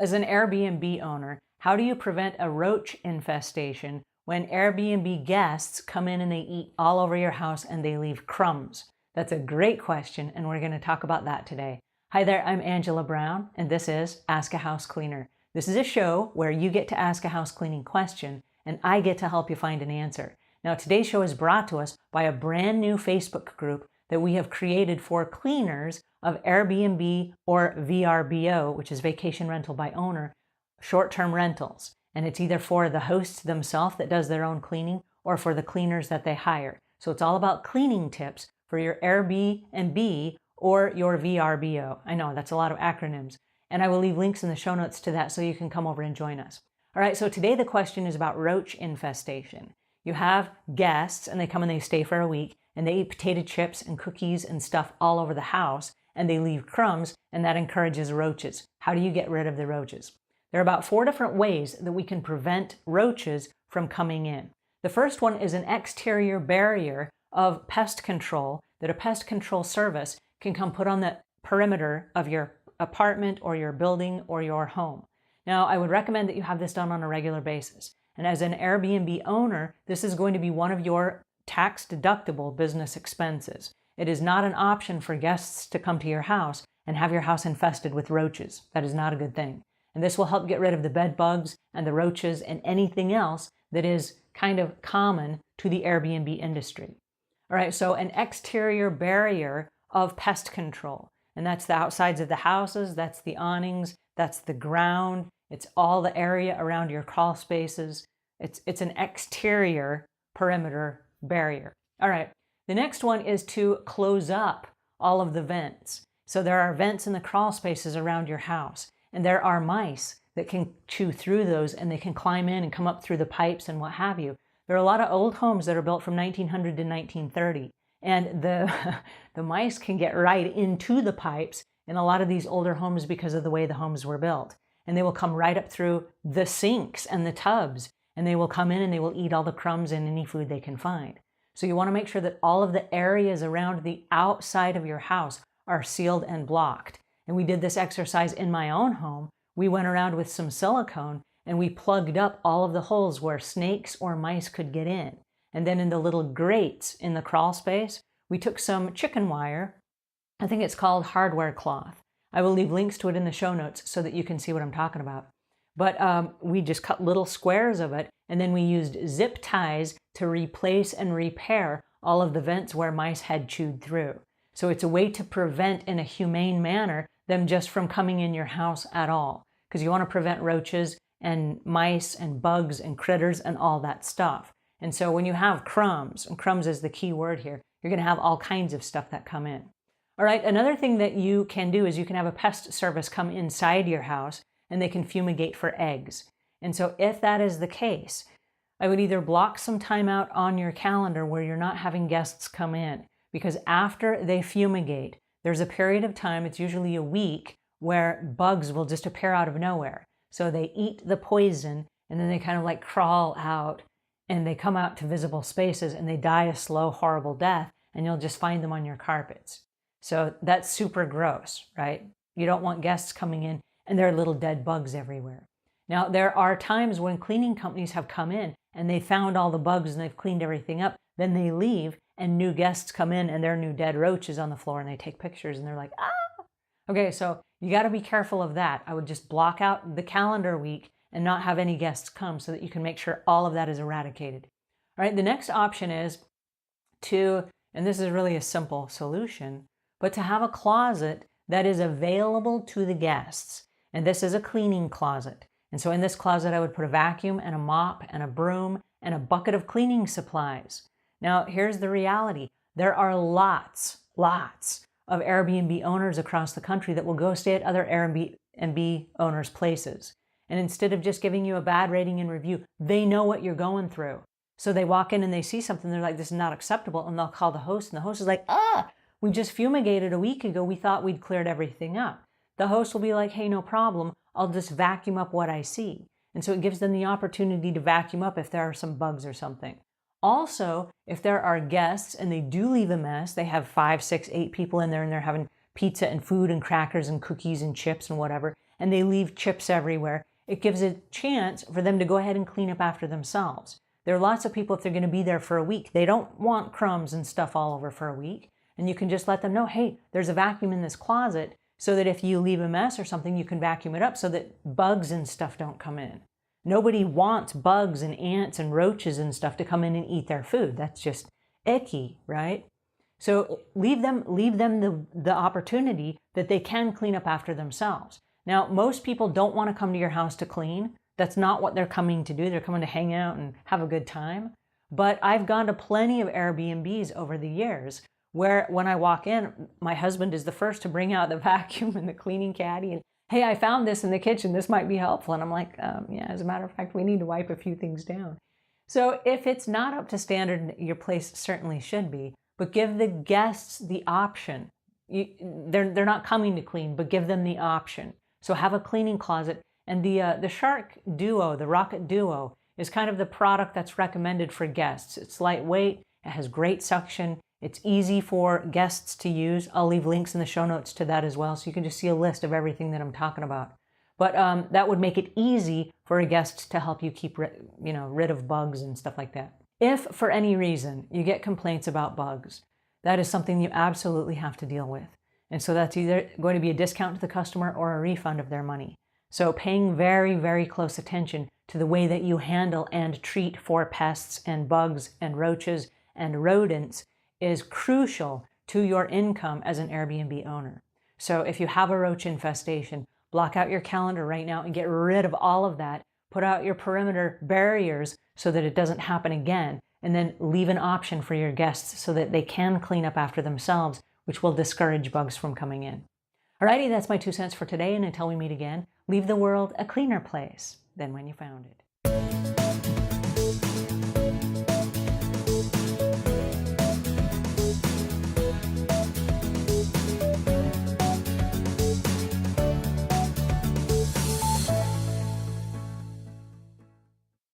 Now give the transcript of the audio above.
As an Airbnb owner, how do you prevent a roach infestation when Airbnb guests come in and they eat all over your house and they leave crumbs? That's a great question, and we're going to talk about that today. Hi there, I'm Angela Brown, and this is Ask a House Cleaner. This is a show where you get to ask a house cleaning question, and I get to help you find an answer. Now, today's show is brought to us by a brand new Facebook group that we have created for cleaners of Airbnb or VRBO, which is Vacation Rental by Owner, short-term rentals. And it's either for the hosts themselves that does their own cleaning or for the cleaners that they hire. So it's all about cleaning tips for your Airbnb or your VRBO. I know, that's a lot of acronyms. And I will leave links in the show notes to that so you can come over and join us. All right, so today the question is about roach infestation. You have guests and they come and they stay for a week and they eat potato chips and cookies and stuff all over the house and they leave crumbs, and that encourages roaches. How do you get rid of the roaches? There are about 4 different ways that we can prevent roaches from coming in. The first one is an exterior barrier of pest control that a pest control service can come put on the perimeter of your apartment or your building or your home. Now, I would recommend that you have this done on a regular basis. And as an Airbnb owner, this is going to be one of your tax-deductible business expenses. It is not an option for guests to come to your house and have your house infested with roaches. That is not a good thing. And this will help get rid of the bed bugs and the roaches and anything else that is kind of common to the Airbnb industry. All right, so an exterior barrier of pest control. And that's the outsides of the houses, that's the awnings, that's the ground, it's all the area around your crawl spaces. It's an exterior perimeter barrier. All right, the next one is to close up all of the vents. So there are vents in the crawl spaces around your house, and there are mice that can chew through those and they can climb in and come up through the pipes and what have you. There are a lot of old homes that are built from 1900 to 1930, and the mice can get right into the pipes in a lot of these older homes because of the way the homes were built. And they will come right up through the sinks and the tubs, and they will come in and they will eat all the crumbs and any food they can find. So you want to make sure that all of the areas around the outside of your house are sealed and blocked. And we did this exercise in my own home. We went around with some silicone and we plugged up all of the holes where snakes or mice could get in. And then in the little grates in the crawl space, we took some chicken wire. I think it's called hardware cloth. I will leave links to it in the show notes so that you can see what I'm talking about. But we just cut little squares of it, and then we used zip ties to replace and repair all of the vents where mice had chewed through. So it's a way to prevent in a humane manner them just from coming in your house at all, because you want to prevent roaches and mice and bugs and critters and all that stuff. And so when you have crumbs, and crumbs is the key word here, you're going to have all kinds of stuff that come in. All right, another thing that you can do is you can have a pest service come inside your house and they can fumigate for eggs. And so if that is the case, I would either block some time out on your calendar where you're not having guests come in, because after they fumigate, there's a period of time, it's usually a week, where bugs will just appear out of nowhere. So they eat the poison and then they kind of like crawl out and they come out to visible spaces and they die a slow, horrible death, and you'll just find them on your carpets. So that's super gross, right? You don't want guests coming in and there are little dead bugs everywhere. Now, there are times when cleaning companies have come in and they found all the bugs and they've cleaned everything up. Then they leave and new guests come in and there are new dead roaches on the floor and they take pictures and they're like, ah! Okay, so you got to be careful of that. I would just block out the calendar week and not have any guests come so that you can make sure all of that is eradicated. All right, the next option is to, and this is really a simple solution, but to have a closet that is available to the guests. And this is a cleaning closet. And so in this closet, I would put a vacuum and a mop and a broom and a bucket of cleaning supplies. Now, here's the reality. There are lots of Airbnb owners across the country that will go stay at other Airbnb owners' places. And instead of just giving you a bad rating and review, they know what you're going through. So they walk in and they see something, they're like, this is not acceptable. And they'll call the host, and the host is like, we just fumigated a week ago. We thought we'd cleared everything up. The host will be like, hey, no problem. I'll just vacuum up what I see. And so it gives them the opportunity to vacuum up if there are some bugs or something. Also, if there are guests and they do leave a mess, they have 5, 6, 8 people in there and they're having pizza and food and crackers and cookies and chips and whatever, and they leave chips everywhere, it gives a chance for them to go ahead and clean up after themselves. There are lots of people, if they're going to be there for a week, they don't want crumbs and stuff all over for a week. And you can just let them know, hey, there's a vacuum in this closet, so that if you leave a mess or something, you can vacuum it up so that bugs and stuff don't come in. Nobody wants bugs and ants and roaches and stuff to come in and eat their food. That's just icky, right? So leave them the opportunity that they can clean up after themselves. Now, most people don't want to come to your house to clean. That's not what they're coming to do. They're coming to hang out and have a good time. But I've gone to plenty of Airbnbs over the years where when I walk in, my husband is the first to bring out the vacuum and the cleaning caddy and, hey, I found this in the kitchen. This might be helpful. And I'm like, yeah, as a matter of fact, we need to wipe a few things down. So if it's not up to standard, your place certainly should be, but give the guests the option. They're not coming to clean, but give them the option. So have a cleaning closet. And the Shark Duo, the Rocket Duo, is kind of the product that's recommended for guests. It's lightweight, it has great suction, it's easy for guests to use. I'll leave links in the show notes to that as well, so you can just see a list of everything that I'm talking about. But that would make it easy for a guest to help you keep rid of bugs and stuff like that. If for any reason you get complaints about bugs, that is something you absolutely have to deal with. And so that's either going to be a discount to the customer or a refund of their money. So paying very, very close attention to the way that you handle and treat for pests and bugs and roaches and rodents is crucial to your income as an Airbnb owner. So if you have a roach infestation, block out your calendar right now and get rid of all of that. Put out your perimeter barriers so that it doesn't happen again. And then leave an option for your guests so that they can clean up after themselves, which will discourage bugs from coming in. Alrighty, that's my 2 cents for today. And until we meet again, leave the world a cleaner place than when you found it.